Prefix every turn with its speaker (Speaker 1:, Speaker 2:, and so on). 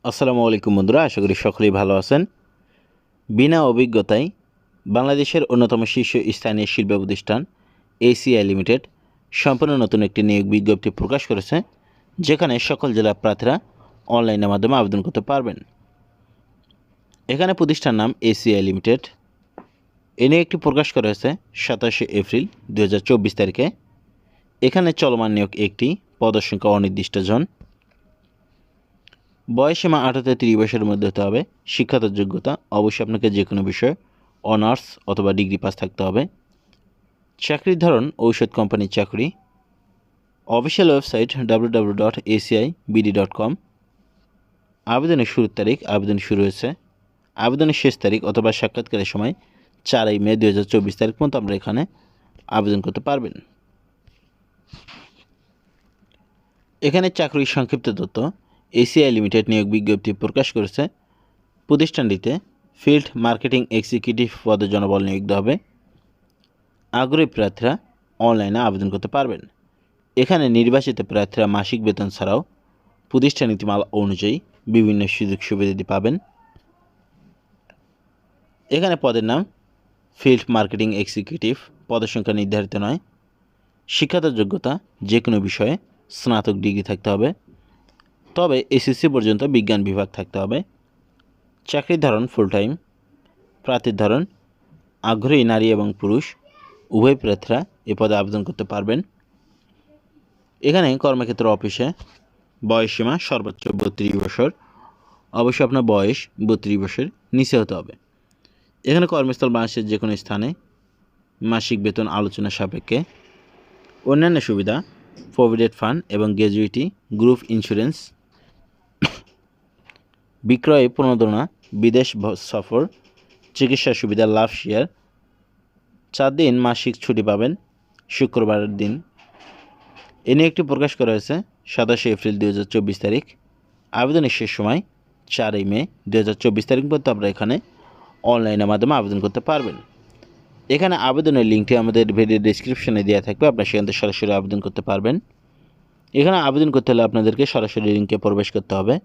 Speaker 1: আসসালামু আলাইকুম বন্ধুরা, আশা করি সকলেই ভালো আছেন। বিনা অভিজ্ঞতায় বাংলাদেশের অন্যতম শীর্ষ স্থানীয় শিল্প প্রতিষ্ঠান এসিআই লিমিটেড সম্পূর্ণ নতুন একটি নিয়োগ বিজ্ঞপ্তি প্রকাশ করেছে, যেখানে সকল জেলা প্রার্থীরা অনলাইনের মাধ্যমে আবেদন করতে পারবেন। এখানে প্রতিষ্ঠান নাম এসিআই লিমিটেড। এ নিয়ে একটি প্রকাশ করা হয়েছে 27 এপ্রিল 2024 তারিখে। এখানে চলমান নিয়োগ একটি, পদসংখ্যা অনির্দিষ্ট জন। বয়সীমা 18 থেকে 30 বছরের মধ্যে হতে হবে। শিক্ষাগত যোগ্যতা অবশ্যই আপনাকে যে কোনো বিষয়ে অনার্স অথবা ডিগ্রি পাস থাকতে হবে। চাকরির ধরন ঔষধ কোম্পানির চাকরি। Official website www.acibd.com। আবেদনের শুরুর তারিখ, আবেদন শুরু হয়েছে। আবেদনের শেষ তারিখ অথবা সাক্ষাৎকারের সময় 4 মে 2024 তারিখ পর্যন্ত আমরা এখানে আবেদন করতে পারবেন। এখানে চাকরির সংক্ষিপ্ত তথ্য। এসিআই লিমিটেড নিয়োগ বিজ্ঞপ্তি প্রকাশ করেছে। প্রতিষ্ঠানটিতে ফিল্ড মার্কেটিং এক্সিকিউটিভ পদে জনবল নিয়োগ দেওয়া হবে। আগ্রহী প্রার্থীরা অনলাইনে আবেদন করতে পারবেন। এখানে নির্বাচিত প্রার্থীরা মাসিক বেতন ছাড়াও প্রতিষ্ঠান নীতিমালা অনুযায়ী বিভিন্ন সুযোগ সুবিধাদি পাবেন। এখানে পদের নাম ফিল্ড মার্কেটিং এক্সিকিউটিভ। পদের সংখ্যা নির্ধারিত নয়। শিক্ষাগত যোগ্যতা যে কোনো বিষয়ে স্নাতক ডিগ্রি থাকতে হবে, তবে এসএসসি পর্যন্ত বিজ্ঞান বিভাগ থাকতে হবে। চাকরির ধরন ফুল টাইম। প্রার্থীর ধরন আগ্রহী নারী এবং পুরুষ উভয় প্রার্থীরা এ পদে আবেদন করতে পারবেন। এখানে কর্মক্ষেত্র অফিসে বয়সসীমা সর্বোচ্চ 32 বছর। অবশ্যই আপনার বয়স 32 বছর নিচে হতে হবে। এখানে কর্মস্থল বাংলাদেশের যে কোনো স্থানে। মাসিক বেতন আলোচনা সাপেক্ষে। অন্যান্য সুবিধা প্রভিডেন্ট ফান্ড এবং গ্র্যাজুইটি, গ্রুপ ইন্স্যুরেন্স, বিক্রয় প্রণোদনা, বিদেশ সফর, চিকিৎসা সুবিধা, লাভ শেয়ার। 4 দিন মাসিক ছুটি পাবেন শুক্রবারের দিন। এ নিয়ে একটি প্রকাশ করা হয়েছে 27 এপ্রিল 2024 তারিখ। আবেদনের শেষ সময় 4 মে 2024 তারিখ পর্যন্ত আপনারা এখানে অনলাইনের মাধ্যমে আবেদন করতে পারবেন। এখানে আবেদনের লিঙ্কটি আমাদের ভিডিও ডেসক্রিপশনে দেওয়া থাকবে, আপনারা সেখান থেকে সরাসরি আবেদন করতে পারবেন। এখানে আবেদন করতে হলে আপনাদেরকে সরাসরি লিঙ্কে প্রবেশ করতে হবে।